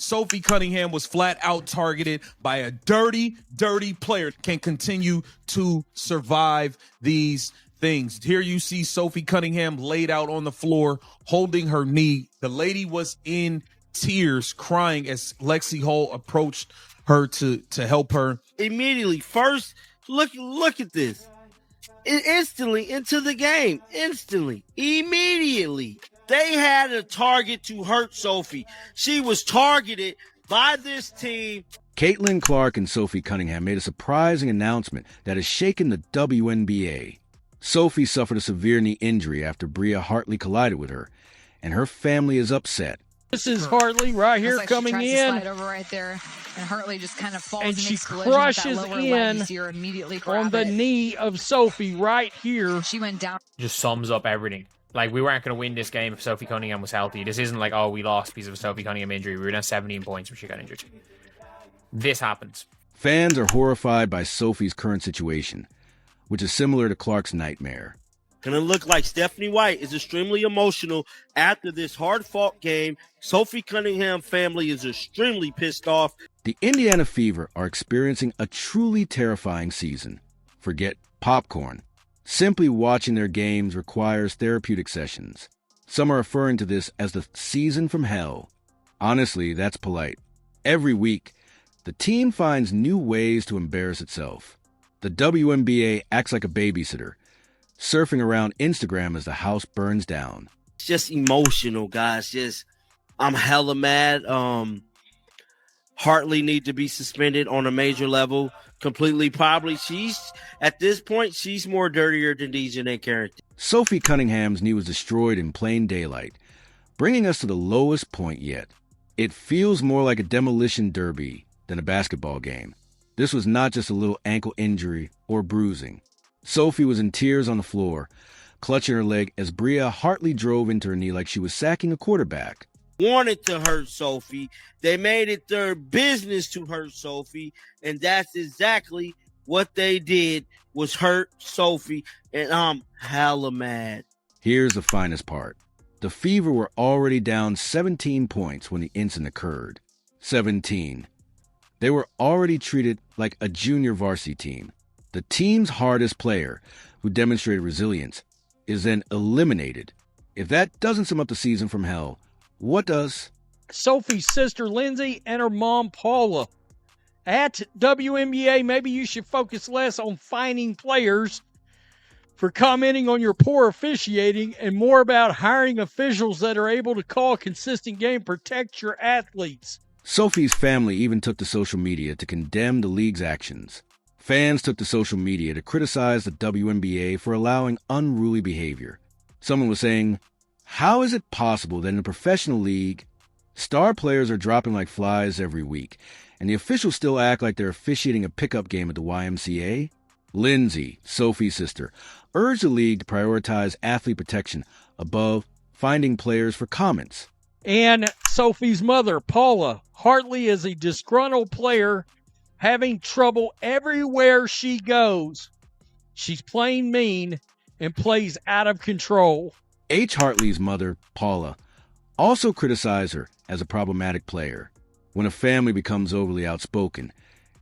Sophie Cunningham was flat out targeted by a dirty player. Can continue to survive these things. Here you see Sophie Cunningham laid out on the floor, holding her knee. The lady was in tears, crying as Lexi Hull approached her to help her. Immediately, first, look at this. Instantly into the game. Instantly. Immediately. They had a target to hurt Sophie. She was targeted by this team. Caitlin Clark and Sophie Cunningham made a surprising announcement that has shaken the WNBA. Sophie suffered a severe knee injury after Bria Hartley collided with her, and her family is upset. This is Hartley right here coming she in. To slide over right there, and Hartley just kind of falls and she crushes in on the knee of Sophie right here. She went down. Just sums up everything. Like, we weren't going to win this game if Sophie Cunningham was healthy. This isn't like, oh, we lost because of a Sophie Cunningham injury. We were down 17 points when she got injured. This happens. Fans are horrified by Sophie's current situation, which is similar to Clark's nightmare. Gonna look like Stephanie White is extremely emotional after this hard-fought game. Sophie Cunningham family is extremely pissed off. The Indiana Fever are experiencing a truly terrifying season. Forget popcorn. Simply watching their games requires therapeutic sessions. Some are referring to this as the season from hell. Honestly, that's polite. Every week, the team finds new ways to embarrass itself. The WNBA acts like a babysitter, surfing around Instagram as the house burns down. It's just emotional, guys. I'm hella mad. Hartley need to be suspended on a major level completely. Probably at this point, she's more dirtier than Dejanay Carrington. Sophie Cunningham's knee was destroyed in plain daylight, bringing us to the lowest point yet. It feels more like a demolition derby than a basketball game. This was not just a little ankle injury or bruising. Sophie was in tears on the floor, clutching her leg as Bria Hartley drove into her knee like she was sacking a quarterback. Wanted to hurt Sophie. They made it their business to hurt Sophie, and that's exactly what they did, was hurt Sophie, and I'm hella mad. Here's the finest part. The Fever were already down 17 points when the incident occurred. 17. They were already treated like a junior varsity team. The team's hardest player, who demonstrated resilience, is then eliminated. If that doesn't sum up the season from hell, what does? Sophie's sister Lindsay and her mom Paula. At WNBA, maybe you should focus less on fining players for commenting on your poor officiating and more about hiring officials that are able to call a consistent game, protect your athletes. Sophie's family even took to social media to condemn the league's actions. Fans took to social media to criticize the WNBA for allowing unruly behavior. Someone was saying, how is it possible that in a professional league, star players are dropping like flies every week, and the officials still act like they're officiating a pickup game at the YMCA? Lindsay, Sophie's sister, urged the league to prioritize athlete protection above finding players for comments. And Sophie's mother, Paula, Hartley is a disgruntled player having trouble everywhere she goes. She's plain mean and plays out of control. H. Hartley's mother, Paula, also criticized her as a problematic player. When a family becomes overly outspoken,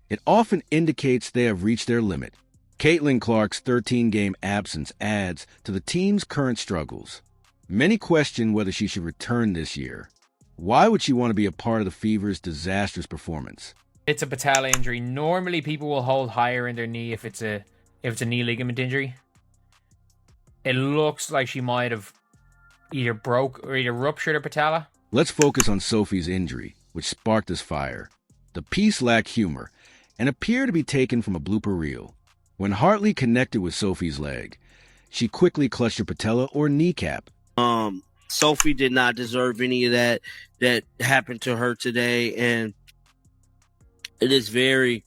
it often indicates they have reached their limit. Caitlin Clark's 13-game absence adds to the team's current struggles. Many question whether she should return this year. Why would she want to be a part of the Fever's disastrous performance? It's a patella injury. Normally, people will hold higher in their knee if it's a knee ligament injury. It looks like she might have either ruptured her patella. Let's focus on Sophie's injury, which sparked this fire. The piece lacked humor and appeared to be taken from a blooper reel. When Hartley connected with Sophie's leg, she quickly clutched her patella or kneecap. Sophie did not deserve any of that happened to her today, and it is very,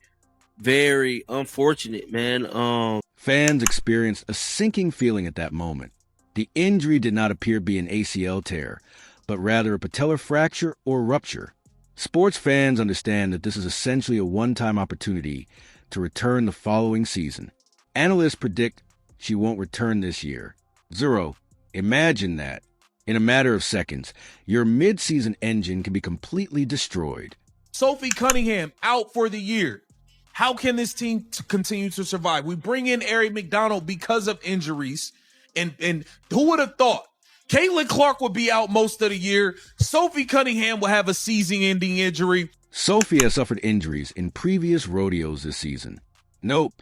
very unfortunate, man. Fans experienced a sinking feeling at that moment. The injury did not appear to be an ACL tear, but rather a patellar fracture or rupture. Sports fans understand that this is essentially a one-time opportunity to return the following season. Analysts predict she won't return this year. Zero, imagine that. In a matter of seconds, your mid-season engine can be completely destroyed. Sophie Cunningham out for the year. How can this team continue to survive? We bring in Ari McDonald because of injuries. And who would have thought? Caitlin Clark would be out most of the year. Sophie Cunningham will have a season-ending injury. Sophie has suffered injuries in previous rodeos this season. Nope.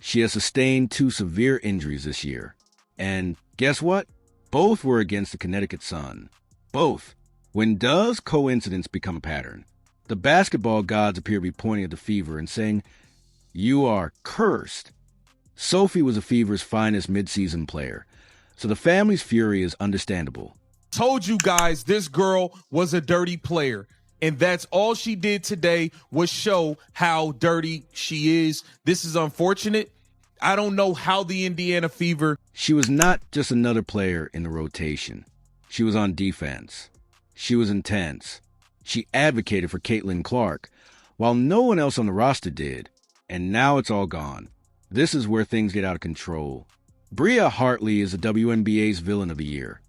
She has sustained 2 severe injuries this year. And guess what? Both were against the Connecticut Sun. Both. When does coincidence become a pattern? The basketball gods appear to be pointing at the Fever and saying, "You are cursed." Sophie was the Fever's finest midseason player, so the family's fury is understandable. Told you guys this girl was a dirty player, and that's all she did today was show how dirty she is. This is unfortunate. I don't know how the Indiana Fever... She was not just another player in the rotation. She was on defense. She was intense. She advocated for Caitlin Clark, while no one else on the roster did, and now it's all gone. This is where things get out of control. Bria Hartley is the WNBA's Villain of the Year.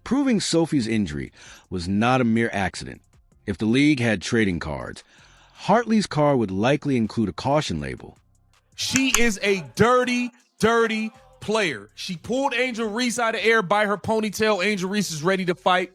Proving Sophie's injury was not a mere accident. If the league had trading cards, Hartley's card would likely include a caution label. She is a dirty, dirty player. She pulled Angel Reese out of air by her ponytail. Angel Reese is ready to fight.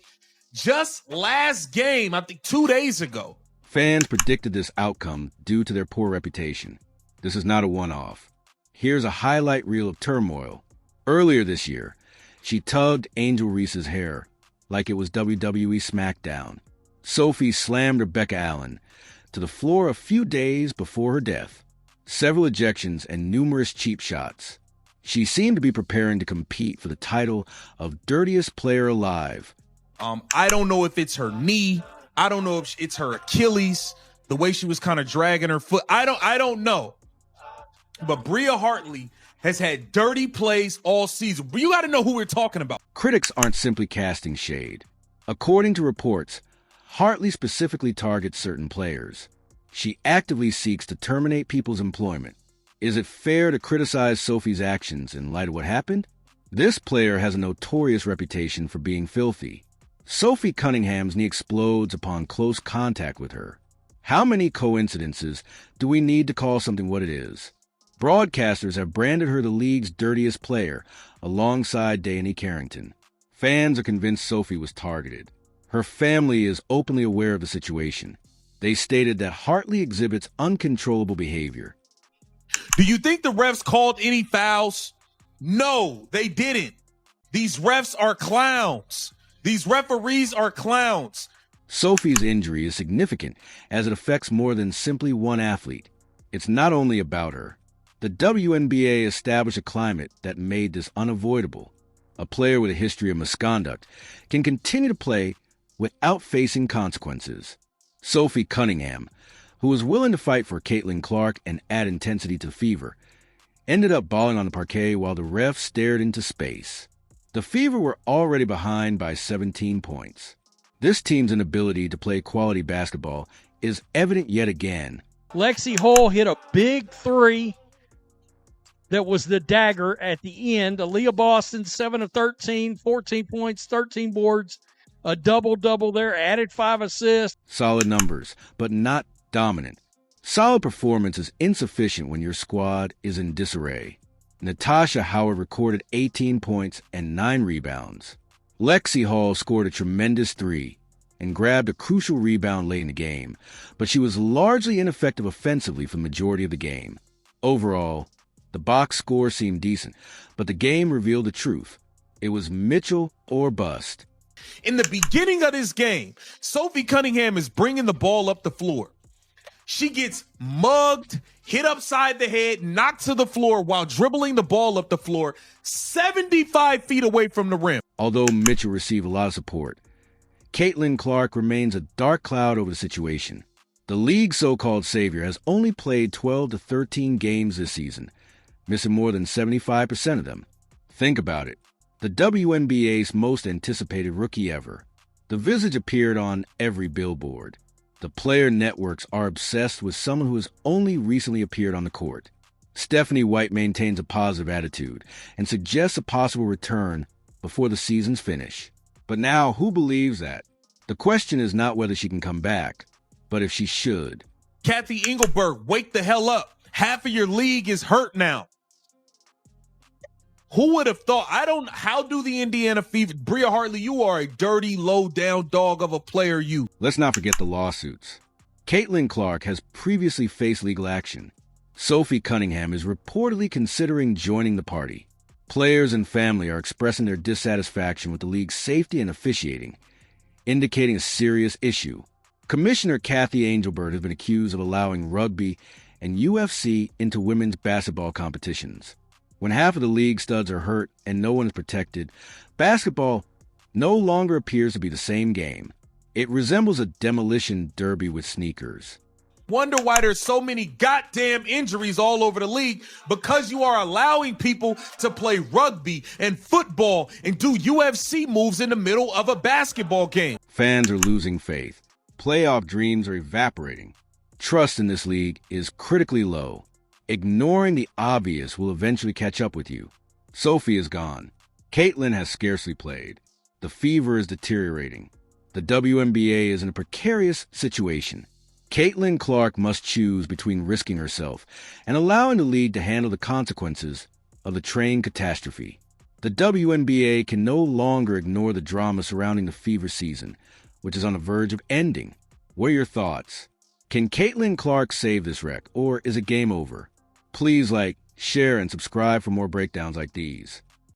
Just last game, I think 2 days ago. Fans predicted this outcome due to their poor reputation. This is not a one-off. Here's a highlight reel of turmoil. Earlier this year, she tugged Angel Reese's hair like it was WWE SmackDown. Sophie slammed Rebecca Allen to the floor a few days before her death. Several ejections and numerous cheap shots. She seemed to be preparing to compete for the title of dirtiest player alive. I don't know if it's her knee. I don't know if it's her Achilles, the way she was kind of dragging her foot. I don't know. But Bria Hartley has had dirty plays all season. But you got to know who we're talking about. Critics aren't simply casting shade. According to reports, Hartley specifically targets certain players. She actively seeks to terminate people's employment. Is it fair to criticize Sophie's actions in light of what happened? This player has a notorious reputation for being filthy. Sophie Cunningham's knee explodes upon close contact with her. How many coincidences do we need to call something what it is? Broadcasters have branded her the league's dirtiest player, alongside Dani Carrington. Fans are convinced Sophie was targeted. Her family is openly aware of the situation. They stated that Hartley exhibits uncontrollable behavior. Do you think the refs called any fouls? No, they didn't. These refs are clowns. These referees are clowns. Sophie's injury is significant as it affects more than simply one athlete. It's not only about her. The WNBA established a climate that made this unavoidable. A player with a history of misconduct can continue to play without facing consequences. Sophie Cunningham, who was willing to fight for Caitlin Clark and add intensity to the Fever, ended up balling on the parquet while the refs stared into space. The Fever were already behind by 17 points. This team's inability to play quality basketball is evident yet again. Lexi Hull hit a big three that was the dagger at the end. Aaliyah Boston, 7 of 13, 14 points, 13 boards, a double-double there, added 5 assists. Solid numbers, but not dominant. Solid performance is insufficient when your squad is in disarray. Natasha Howard recorded 18 points and 9 rebounds. Lexi Hall scored a tremendous 3 and grabbed a crucial rebound late in the game, but she was largely ineffective offensively for the majority of the game. Overall, the box score seemed decent, but the game revealed the truth. It was Mitchell or bust. In the beginning of this game, Sophie Cunningham is bringing the ball up the floor. She gets mugged, hit upside the head, knocked to the floor while dribbling the ball up the floor, 75 feet away from the rim. Although Mitchell received a lot of support, Caitlin Clark remains a dark cloud over the situation. The league's so-called savior has only played 12 to 13 games this season, missing more than 75% of them. Think about it. The WNBA's most anticipated rookie ever. The visage appeared on every billboard. The player networks are obsessed with someone who has only recently appeared on the court. Stephanie White maintains a positive attitude and suggests a possible return before the season's finish. But now, who believes that? The question is not whether she can come back, but if she should. Kathy Engelberg, wake the hell up. Half of your league is hurt now. Who would have thought? How do the Indiana Fever, Bria Hartley, you are a dirty, low-down dog of a player, you. Let's not forget the lawsuits. Caitlin Clark has previously faced legal action. Sophie Cunningham is reportedly considering joining the party. Players and family are expressing their dissatisfaction with the league's safety and officiating, indicating a serious issue. Commissioner Kathy Angelbert has been accused of allowing rugby and UFC into women's basketball competitions. When half of the league studs are hurt and no one is protected, basketball no longer appears to be the same game. It resembles a demolition derby with sneakers. Wonder why there's so many goddamn injuries all over the league, because you are allowing people to play rugby and football and do UFC moves in the middle of a basketball game. Fans are losing faith. Playoff dreams are evaporating. Trust in this league is critically low. Ignoring the obvious will eventually catch up with you. Sophie is gone. Caitlin has scarcely played. The Fever is deteriorating. The WNBA is in a precarious situation. Caitlin Clark must choose between risking herself and allowing the league to handle the consequences of the train catastrophe. The WNBA can no longer ignore the drama surrounding the Fever season, which is on the verge of ending. What are your thoughts? Can Caitlin Clark save this wreck, or is it game over? Please like, share, and subscribe for more breakdowns like these.